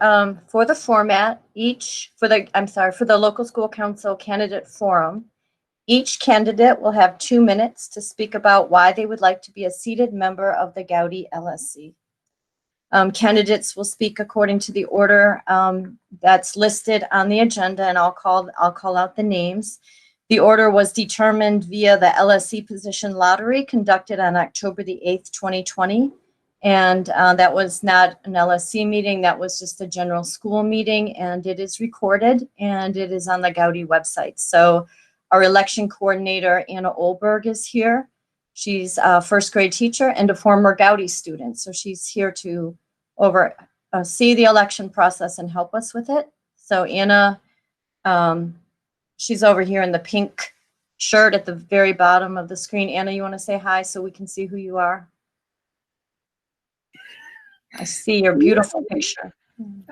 So for the format, for the local school council candidate forum, each candidate will have 2 minutes to speak about why they would like to be a seated member of the Goudy LSC. Candidates will speak according to the order that's listed on the agenda, and I'll call out the names. The order was determined via the LSC position lottery conducted on October the 8th, 2020. And that was not an LSC meeting, that was just a general school meeting, and it is recorded and it is on the Goudy website. So our election coordinator, Anna Olberg, is here. She's a first grade teacher and a former Goudy student. So she's here to see the election process and help us with it. So Anna, she's over here in the pink shirt at the very bottom of the screen. Anna, you want to say hi so we can see who you are? I see your beautiful picture.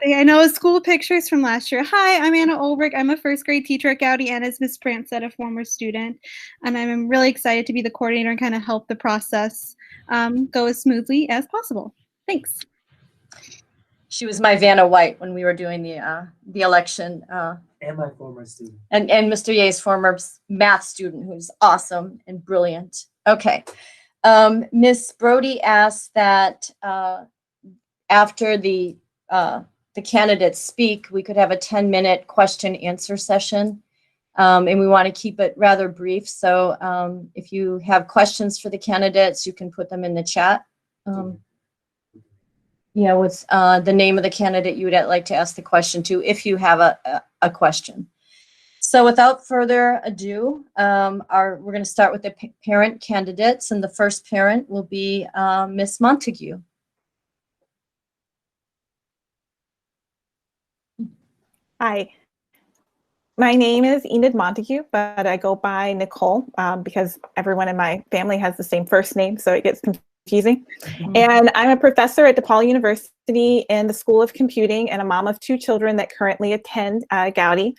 I know school pictures from last year. Hi, I'm Anna Olberg. I'm a first grade teacher at Goudy, and as Ms. Prant said, a former student. And I'm really excited to be the coordinator and kind of help the process go as smoothly as possible. Thanks. She was my Vanna White when we were doing the election. And my former student. And Mr. Ye's former math student, who's awesome and brilliant. Okay. Ms. Brody asked that after the candidates speak, we could have a 10-minute question answer session. And we want to keep it rather brief. So if you have questions for the candidates, you can put them in the chat. What's the name of the candidate you would like to ask the question to if you have a question. So without further ado, we're going to start with the parent candidates, and the first parent will be Miss Montague. Hi, my name is Enid Montague, but I go by Nicole because everyone in my family has the same first name, so it gets confusing. And I'm a professor at DePaul University in the School of Computing and a mom of 2 children that currently attend Goudy.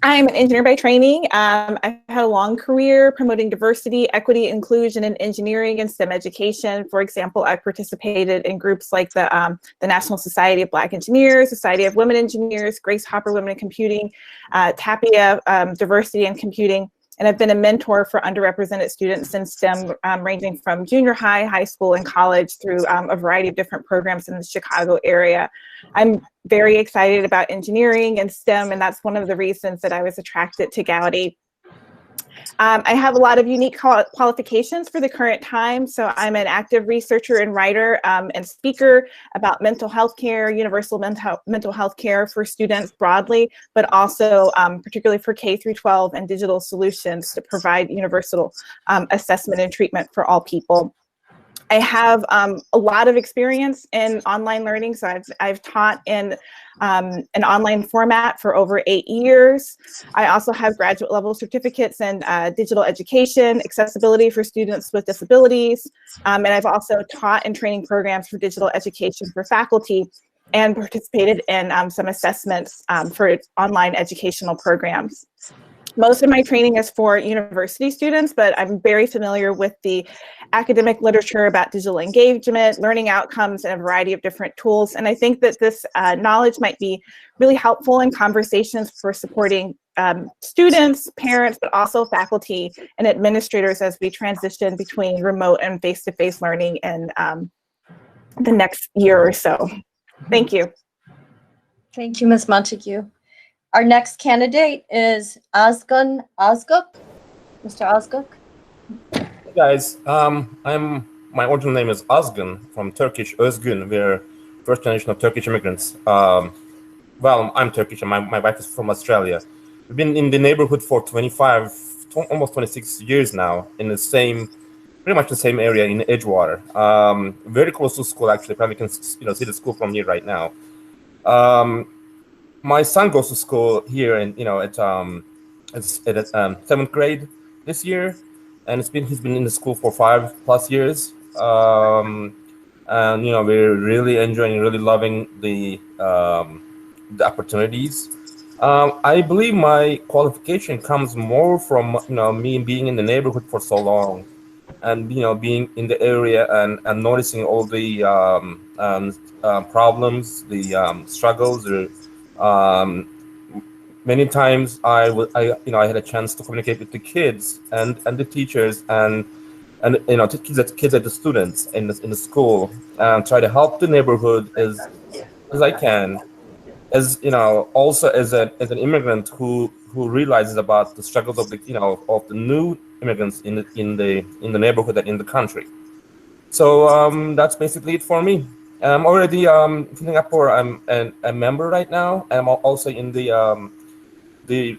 I'm an engineer by training. I've had a long career promoting diversity, equity, inclusion in engineering and STEM education. For example, I participated in groups like the National Society of Black Engineers, Society of Women Engineers, Grace Hopper Women in Computing, TAPIA, Diversity in Computing, and I've been a mentor for underrepresented students in STEM, ranging from junior high, high school, and college through a variety of different programs in the Chicago area. I'm very excited about engineering and STEM, and that's one of the reasons that I was attracted to Goudy. I have a lot of unique qualifications for the current time. So I'm an active researcher and writer and speaker about mental health care, universal mental health care for students broadly, but also particularly for K through 12 and digital solutions to provide universal assessment and treatment for all people. I have a lot of experience in online learning. So I've taught in an online format for over 8 years. I also have graduate level certificates in digital education, accessibility for students with disabilities. And I've also taught in training programs for digital education for faculty and participated in some assessments for online educational programs. Most of my training is for university students, but I'm very familiar with the academic literature about digital engagement, learning outcomes, and a variety of different tools. And I think that this knowledge might be really helpful in conversations for supporting students, parents, but also faculty and administrators as we transition between remote and face-to-face learning in the next year or so. Thank you. Thank you, Ms. Montague. Our next candidate is Özgün Özgök. Mr. Özgök. Hey guys, my original name is Özgün, from Turkish Özgün. We're first generation of Turkish immigrants. Well, I'm Turkish and my wife is from Australia. We've been in the neighborhood for almost 26 years now, in the same, pretty much the same area in Edgewater. Very close to school, actually. Probably can see the school from here right now. My son goes to school here, and at 7th grade this year, and he's been in the school for 5+ years. And we're really enjoying, really loving the opportunities. I believe my qualification comes more from me being in the neighborhood for so long. and being in the area and noticing all the problems, the struggles. Or many times I had a chance to communicate with the kids and the teachers and kids at the students in the school, and try to help the neighborhood as I can, as also as an immigrant who realizes about the struggles of the new immigrants in the neighborhood and in the country. So that's basically it for me. I'm already filling up for a member right now. I'm also in the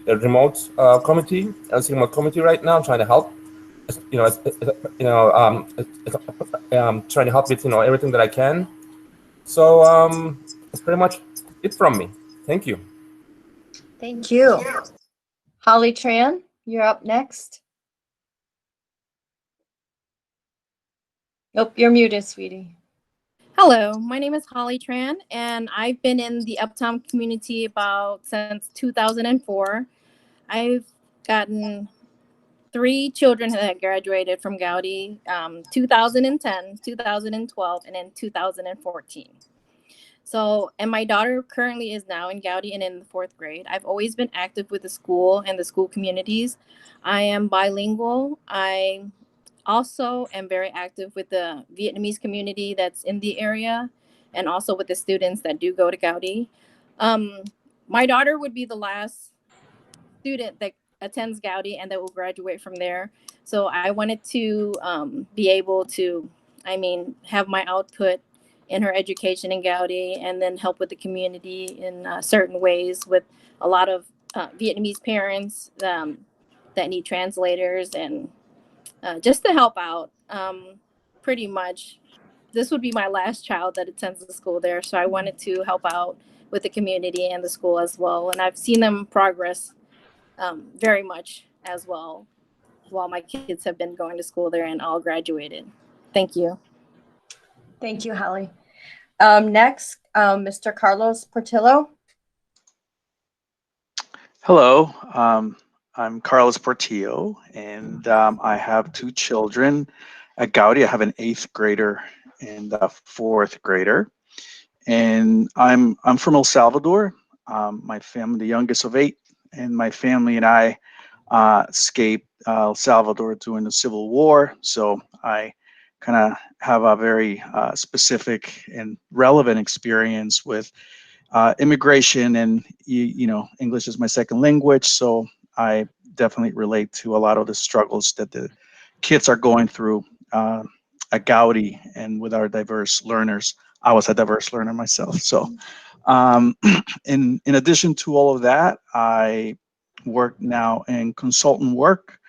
remote committee, LSC remote committee right now, trying to help. Trying to help with everything that I can. So that's pretty much it from me. Thank you. Thank you. Holly Tran, you're up next. Nope, you're muted, sweetie. Hello, my name is Holly Tran, and I've been in the Uptown community since 2004. I've gotten 3 children that graduated from Goudy, 2010, 2012, and in 2014. So, and my daughter currently is now in Goudy and in the 4th grade. I've always been active with the school and the school communities. I am bilingual. I also am very active with the Vietnamese community that's in the area, and also with the students that do go to Goudy. My daughter would be the last student that attends Goudy and that will graduate from there. So I wanted to be able to, have my output in her education in Goudy, and then help with the community in certain ways with a lot of Vietnamese parents that need translators, and just to help out. Pretty much, this would be my last child that attends the school there, so I wanted to help out with the community and the school as well. And I've seen them progress very much as well while my kids have been going to school there and all graduated. Thank you. Thank you, Holly. Next, Mr. Carlos Portillo. Hello, I'm Carlos Portillo, and I have 2 children at Goudy. I have an 8th grader and a 4th grader, and I'm from El Salvador. My family, the youngest of 8, and my family and I escaped El Salvador during the Civil War. So I kind of have a very specific and relevant experience with immigration, and English is my second language, so I definitely relate to a lot of the struggles that the kids are going through at Goudy and with our diverse learners. I was a diverse learner myself, so in addition to all of that, I work now in consultant work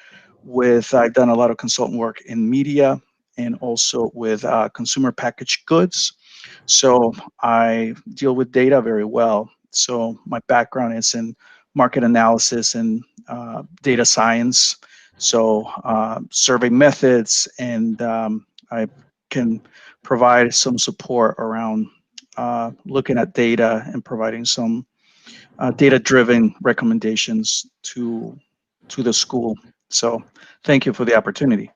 I've done a lot of consultant work in media and also with consumer packaged goods. So I deal with data very well. So my background is in market analysis and data science. So survey methods, and I can provide some support around looking at data and providing some data-driven recommendations to the school. So thank you for the opportunity.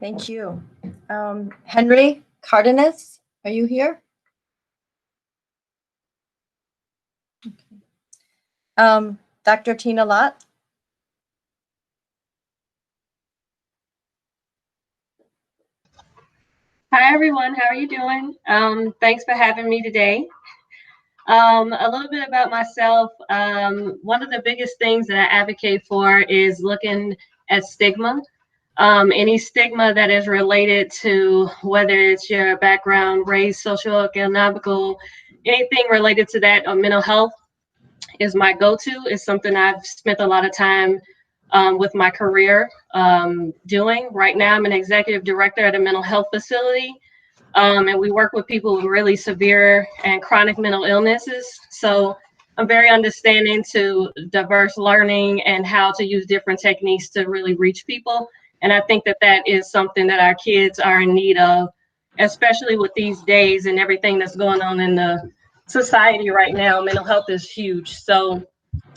Thank you. Henry Cardenas, are you here? Okay. Dr. Tina Lott. Hi, everyone. How are you doing? Thanks for having me today. A little bit about myself. One of the biggest things that I advocate for is looking at stigma. Any stigma that is related to whether it's your background, race, socioeconomical, anything related to that, or mental health is my go-to. It's something I've spent a lot of time with my career doing. Right now, I'm an executive director at a mental health facility. And we work with people with really severe and chronic mental illnesses. So I'm very understanding to diverse learning and how to use different techniques to really reach people. And I think that that is something that our kids are in need of, especially with these days and everything that's going on in the society right now. Mental health is huge. So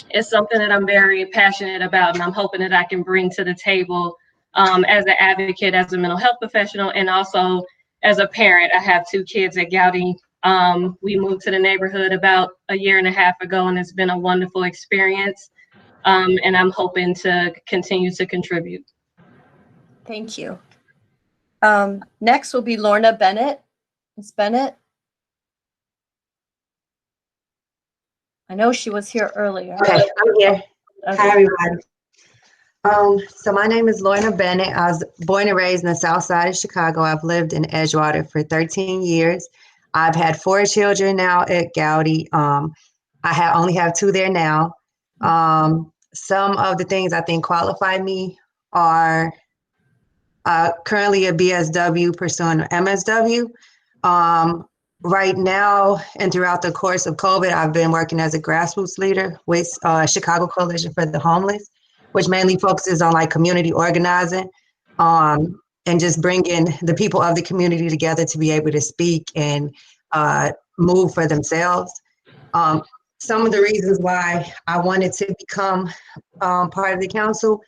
it's something that I'm very passionate about, and I'm hoping that I can bring to the table as an advocate, as a mental health professional, and also as a parent. I have 2 kids at Goudy. We moved to the neighborhood about a year and a half ago, and it's been a wonderful experience. And I'm hoping to continue to contribute. Thank you. Next will be Lorna Bennett. Ms. Bennett? I know she was here earlier. Okay, I'm here. Okay. Hi, everybody. So my name is Lorna Bennett. I was born and raised in the South Side of Chicago. I've lived in Edgewater for 13 years. I've had 4 children now at Goudy. I only have 2 there now. Some of the things I think qualify me are currently a BSW pursuing an MSW. Right now and throughout the course of COVID, I've been working as a grassroots leader with Chicago Coalition for the Homeless, which mainly focuses on like community organizing and just bringing the people of the community together to be able to speak and move for themselves. Some of the reasons why I wanted to become part of the council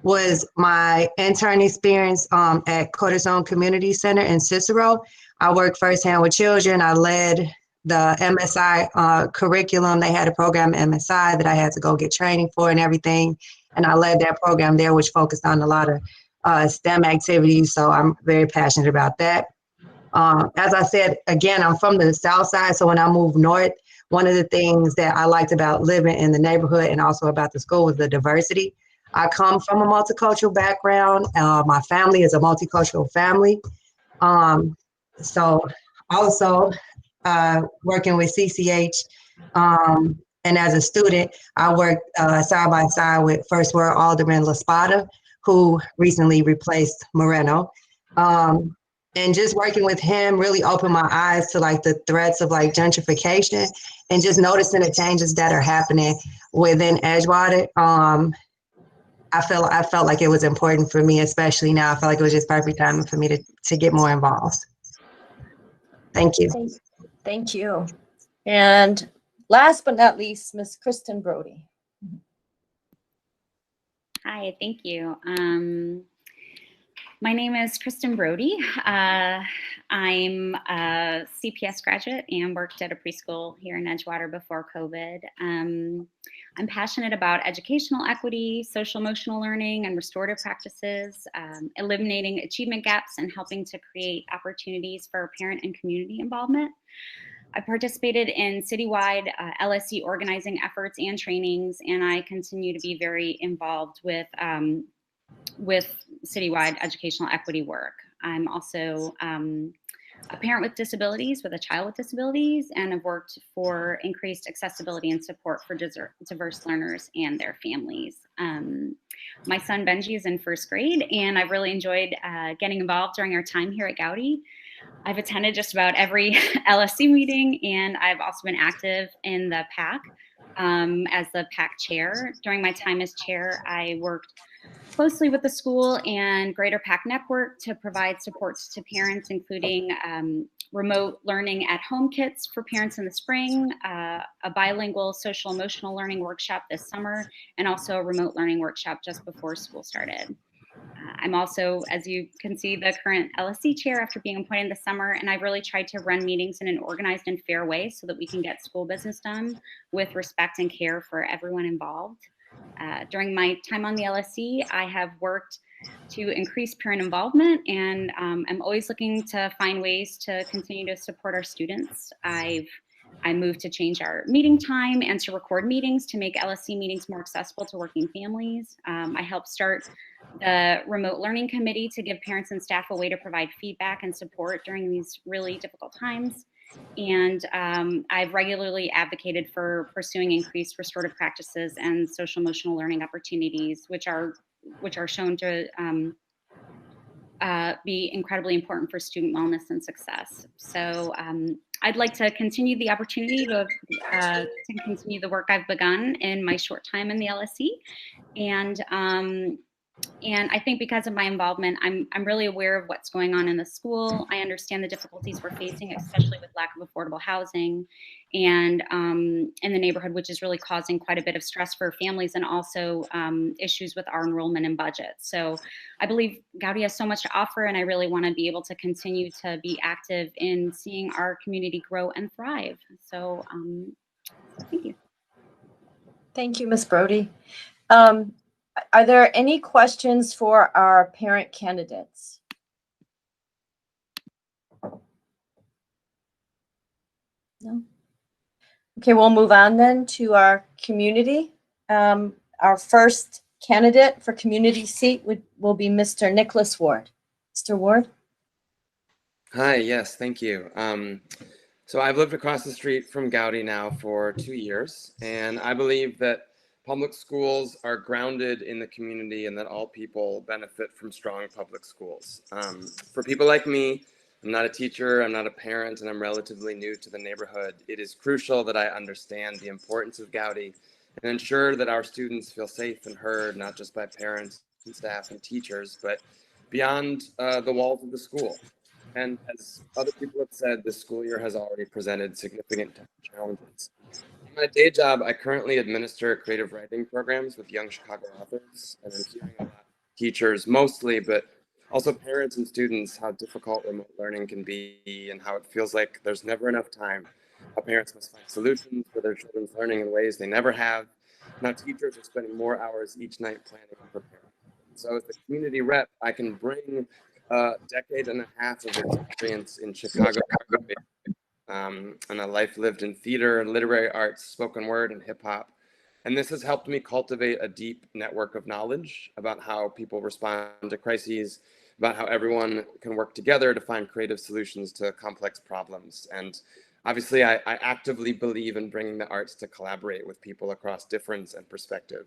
was my intern experience at Cortisone Community Center in Cicero. I worked firsthand with children. I led the MSI curriculum. They had a program at MSI that I had to go get training for and everything. And I led that program there, which focused on a lot of STEM activities. So I'm very passionate about that. As I said, again, I'm from the South Side. So when I moved north, one of the things that I liked about living in the neighborhood and also about the school was the diversity. I come from a multicultural background. My family is a multicultural family. So also working with CCH and as a student, I worked side by side with First Ward Alderman LaSpada, who recently replaced Moreno. And just working with him really opened my eyes to like the threats of like gentrification and just noticing the changes that are happening within Edgewater. I felt like it was important for me, especially now. I felt like it was just perfect timing for me to get more involved. Thank you. Thank you. And last but not least, Ms. Kristen Brody. Hi, thank you. My name is Kristen Brody. I'm a CPS graduate and worked at a preschool here in Edgewater before COVID. I'm passionate about educational equity, social emotional learning, and restorative practices, eliminating achievement gaps, and helping to create opportunities for parent and community involvement. I participated in citywide LSC organizing efforts and trainings, and I continue to be very involved with citywide educational equity work. I'm also a parent with disabilities, with a child with disabilities, and have worked for increased accessibility and support for diverse learners and their families. My son Benji is in first grade, and I've really enjoyed getting involved during our time here at Goudy. I've attended just about every LSC meeting, and I've also been active in the PAC as the PAC chair. During my time as chair, I worked closely with the school and Greater PAC Network to provide supports to parents, including remote learning at home kits for parents in the spring, a bilingual social emotional learning workshop this summer, and also a remote learning workshop just before school started. I'm also, as you can see, the current LSC chair after being appointed this summer, and I've really tried to run meetings in an organized and fair way so that we can get school business done with respect and care for everyone involved. During my time on the LSC, I have worked to increase parent involvement, and I'm always looking to find ways to continue to support our students. I moved to change our meeting time and to record meetings to make LSC meetings more accessible to working families. I helped start the remote learning committee to give parents and staff a way to provide feedback and support during these really difficult times. And I've regularly advocated for pursuing increased restorative practices and social emotional learning opportunities, which are shown to be incredibly important for student wellness and success. So I'd like to continue the opportunity to continue the work I've begun in my short time in the LSC, and And I think because of my involvement, I'm really aware of what's going on in the school. I understand the difficulties we're facing, especially with lack of affordable housing and in the neighborhood, which is really causing quite a bit of stress for families and also issues with our enrollment and budget. So I believe Goudy has so much to offer, and I really want to be able to continue to be active in seeing our community grow and thrive. So thank you. Thank you, Ms. Brody. Are there any questions for our parent candidates? No? Okay, we'll move on then to our community. Our first candidate for community seat will be Mr. Nicholas Ward. Mr. Ward? Hi, yes, thank you. So I've lived across the street from Goudy now for 2 years, and I believe that public schools are grounded in the community and that all people benefit from strong public schools. For people like me, I'm not a teacher, I'm not a parent, and I'm relatively new to the neighborhood. It is crucial that I understand the importance of Goudy and ensure that our students feel safe and heard, not just by parents and staff and teachers, but beyond the walls of the school. And as other people have said, this school year has already presented significant challenges. In my day job, I currently administer creative writing programs with young Chicago authors, and I'm hearing a lot from teachers mostly, but also parents and students, how difficult remote learning can be and how it feels like there's never enough time. How parents must find solutions for their children's learning in ways they never have. Now teachers are spending more hours each night planning and preparing. So as the community rep, I can bring a decade and a half of experience in Chicago, and a life lived in theater, literary arts, spoken word, and hip hop. And this has helped me cultivate a deep network of knowledge about how people respond to crises, about how everyone can work together to find creative solutions to complex problems. And obviously, I actively believe in bringing the arts to collaborate with people across difference and perspective.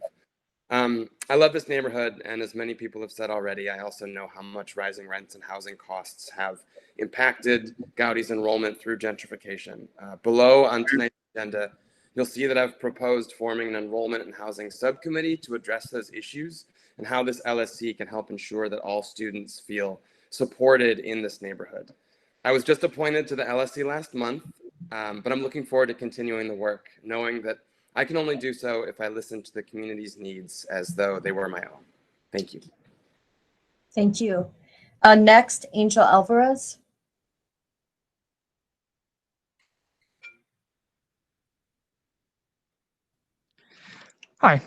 I love this neighborhood, and as many people have said already, I also know how much rising rents and housing costs have impacted Goudy's enrollment through gentrification. Below on tonight's agenda, you'll see that I've proposed forming an enrollment and housing subcommittee to address those issues and how this LSC can help ensure that all students feel supported in this neighborhood. I was just appointed to the LSC last month, but I'm looking forward to continuing the work, knowing that I can only do so if I listen to the community's needs as though they were my own. Thank you. Thank you. Next, Angel Alvarez. Hi,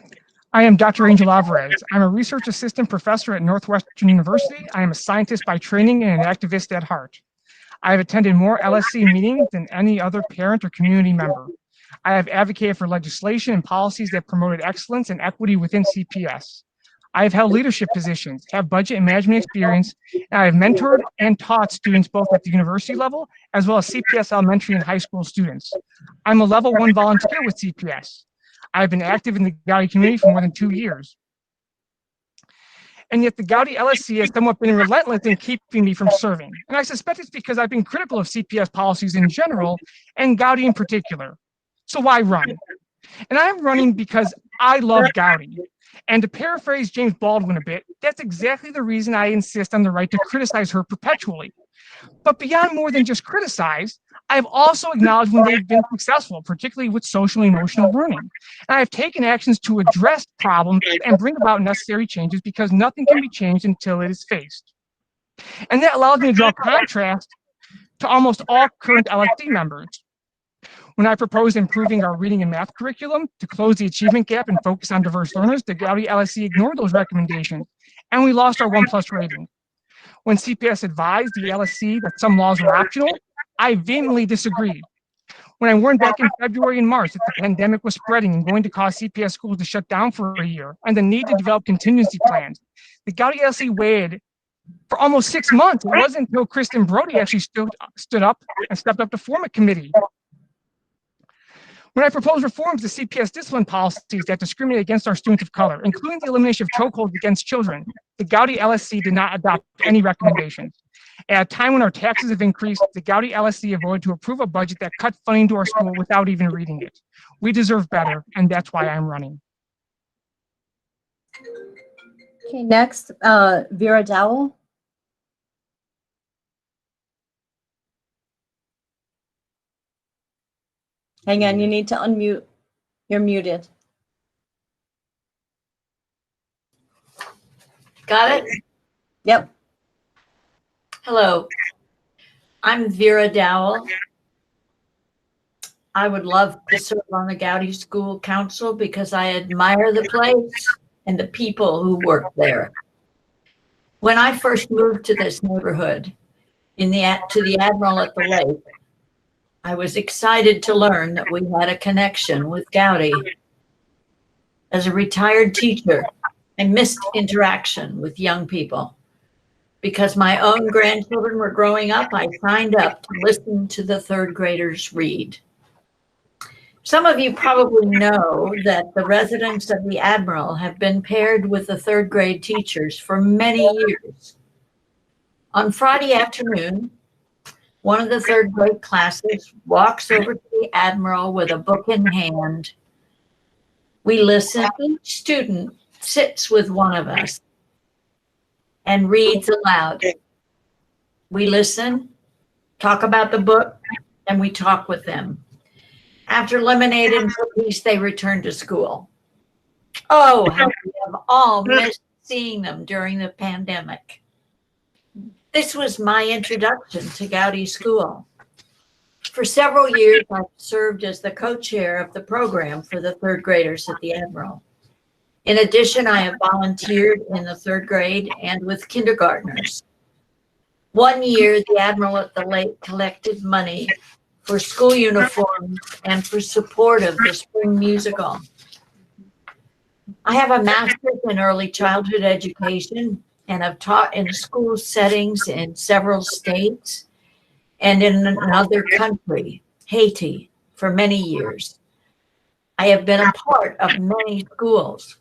I am Dr. Angel Alvarez. I'm a research assistant professor at Northwestern University. I am a scientist by training and an activist at heart. I have attended more LSC meetings than any other parent or community member. I have advocated for legislation and policies that promoted excellence and equity within CPS. I have held leadership positions, have budget and management experience, and I have mentored and taught students both at the university level as well as CPS elementary and high school students. I'm a level 1 volunteer with CPS. I've been active in the Goudy community for more than 2 years. And yet the Goudy LSC has somewhat been relentless in keeping me from serving. And I suspect it's because I've been critical of CPS policies in general and Goudy in particular. So why run? And I'm running because I love Goudy. And to paraphrase James Baldwin a bit, that's exactly the reason I insist on the right to criticize her perpetually. But beyond more than just criticize, I have also acknowledged when they've been successful, particularly with social and emotional learning. And I have taken actions to address problems and bring about necessary changes because nothing can be changed until it is faced. And that allows me to draw contrast to almost all current LSC members. When I proposed improving our reading and math curriculum to close the achievement gap and focus on diverse learners, the Goudy LSC ignored those recommendations, and we lost our 1+ rating. When CPS advised the LSC that some laws were optional, I vehemently disagreed. When I warned back in February and March that the pandemic was spreading and going to cause CPS schools to shut down for a year and the need to develop contingency plans, the Goudy LSC waited for almost 6 months. It wasn't until Kristen Brody actually stood up and stepped up to form a committee. When I proposed reforms to CPS discipline policies that discriminate against our students of color, including the elimination of chokeholds against children, the Goudy LSC did not adopt any recommendations. At a time when our taxes have increased, the Goudy LSC voted to approve a budget that cut funding to our school without even reading it. We deserve better, and that's why I'm running. Okay, next, Vera Dowell. Hang on, you need to unmute. You're muted. Got it? Yep. Hello, I'm Vera Dowell. I would love to serve on the Goudy School Council because I admire the place and the people who work there. When I first moved to this neighborhood, to the Admiral at the Lake, I was excited to learn that we had a connection with Goudy. As a retired teacher, I missed interaction with young people. Because my own grandchildren were growing up, I signed up to listen to the third graders read. Some of you probably know that the residents of the Admiral have been paired with the third grade teachers for many years. On Friday afternoon, one of the third grade classes walks over to the Admiral with a book in hand. We listen. Each student sits with one of us and reads aloud. We listen, talk about the book, and we talk with them. After lemonade and cookies, they return to school. Oh, how we have all missed seeing them during the pandemic. This was my introduction to Goudy School. For several years, I've served as the co-chair of the program for the third graders at the Admiral. In addition, I have volunteered in the third grade and with kindergartners. One year, the Admiral at the Lake collected money for school uniforms and for support of the spring musical. I have a master's in early childhood education and have taught in school settings in several states and in another country, Haiti, for many years. I have been a part of many schools.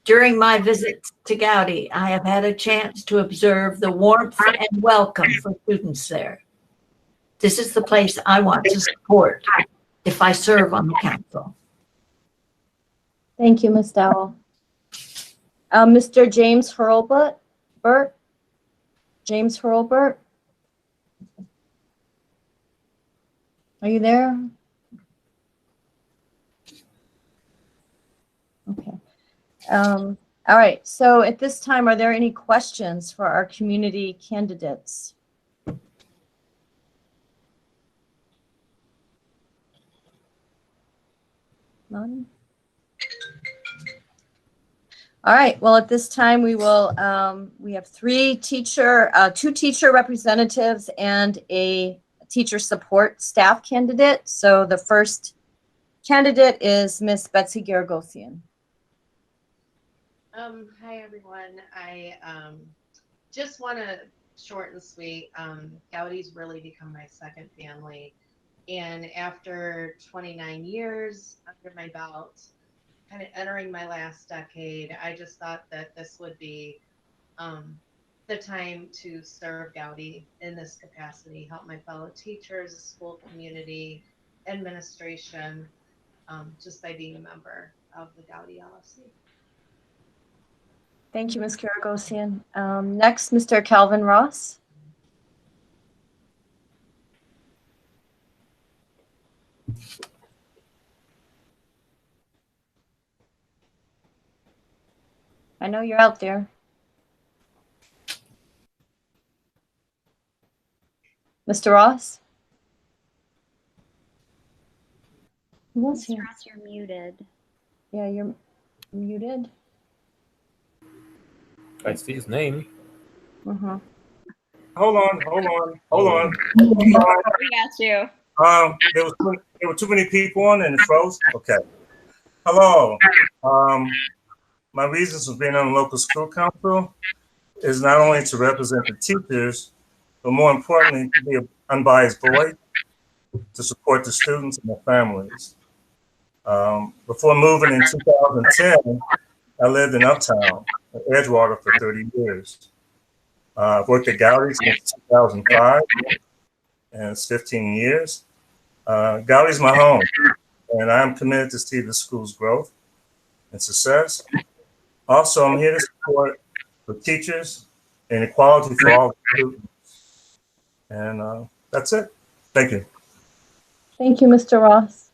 During my visits to Goudy, I have had a chance to observe the warmth and welcome for students there. This is the place I want to support if I serve on the council. Thank you, Ms. Dowell. Mr. James Hurlbut, James Hurlbut. Are you there? Okay. All right. So at this time, are there any questions for our community candidates? None? All right. Well, at this time, we will, we have two teacher representatives and a teacher support staff candidate. So the first candidate is Miss Betsy Garagosian. Hi, everyone. I just want to short and sweet. Goudy's really become my second family. And after 29 years under my belt, kind of entering my last decade, I just thought that this would be the time to serve Goudy in this capacity, help my fellow teachers, the school community, administration, just by being a member of the Goudy LSC. Thank you, Ms. Garagosian. Next, Mr. Calvin Ross. I know you're out there. Mr. Ross? Who was Mr. here? Ross, you're muted. Yeah, you're muted. I see his name. Uh-huh. Hold on. We got you. There were too many people on and it froze. Okay. Hello. My reasons for being on the local school council is not only to represent the teachers, but more importantly, to be an unbiased voice to support the students and their families. Before moving in 2010, I lived in Uptown, Edgewater, for 30 years. I've worked at Goudy since 2005, and it's 15 years. Goudy's my home, and I'm committed to see the school's growth and success. Also, I'm here to support the teachers and equality for all students. And that's it. Thank you. Thank you, Mr. Ross.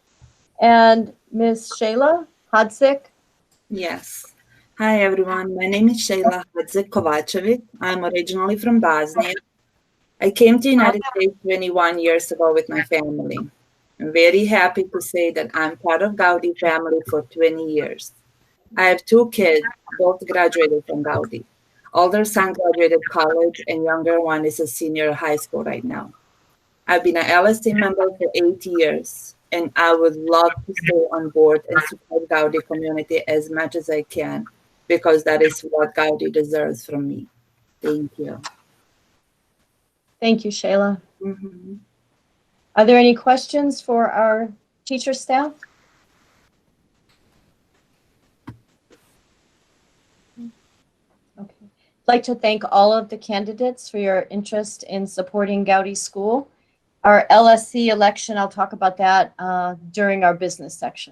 And Ms. Shayla Hodzik? Yes. Hi, everyone. My name is Shayla Hadzik Kovacevic. I'm originally from Bosnia. I came to United States 21 years ago with my family. I'm very happy to say that I'm part of Goudy family for 20 years. I have 2 kids, both graduated from Goudy. Older son graduated college and younger one is a senior in high school right now. I've been an LSC member for 8 years, and I would love to stay on board and support Goudy community as much as I can, because that is what Goudy deserves from me. Thank you. Thank you, Shayla. Are there any questions for our teacher staff? Okay. I'd like to thank all of the candidates for your interest in supporting Goudy School. Our LSC election, I'll talk about that during our business section.